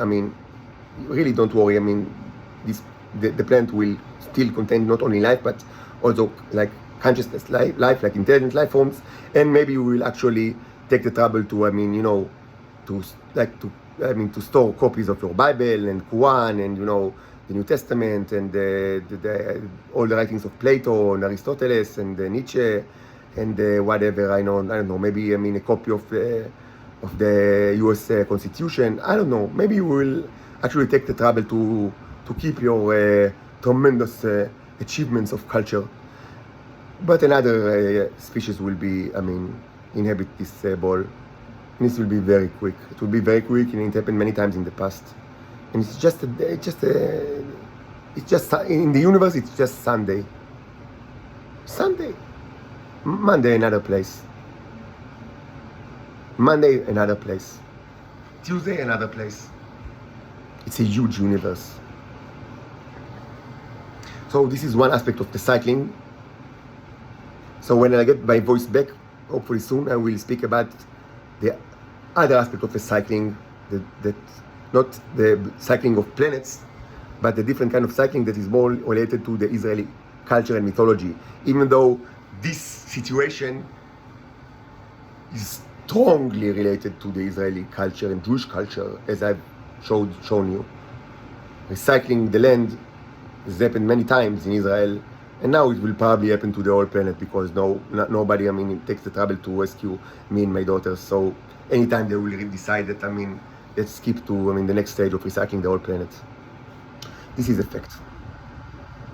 Really don't worry. The planet will still contain not only life, but also like consciousness, life, like intelligent life forms. And maybe we will actually take the trouble to, to store copies of your Bible and Quran and the New Testament and all the writings of Plato and Aristoteles and Nietzsche and whatever. I don't know. Maybe a copy of the U.S. Constitution. I don't know. Maybe we will actually take the trouble to keep your tremendous achievements of culture. But another species will be, inhabit this ball. And this will be very quick. It will be very quick, and it happened many times in the past. And it's just in the universe. It's just Sunday. Monday, another place. Monday, another place. Tuesday, another place. It's a huge universe. So this is one aspect of the cycling. So when I get my voice back, hopefully soon, I will speak about the other aspect of the cycling, that not the cycling of planets, but the different kind of cycling that is more related to the Israeli culture and mythology. Even though this situation is strongly related to the Israeli culture and Jewish culture, as I've shown you. Recycling the land has happened many times in Israel, and now it will probably happen to the whole planet, because nobody takes the trouble to rescue me and my daughters. So anytime they will decide that let's skip to the next stage of recycling the whole planet. This is a fact.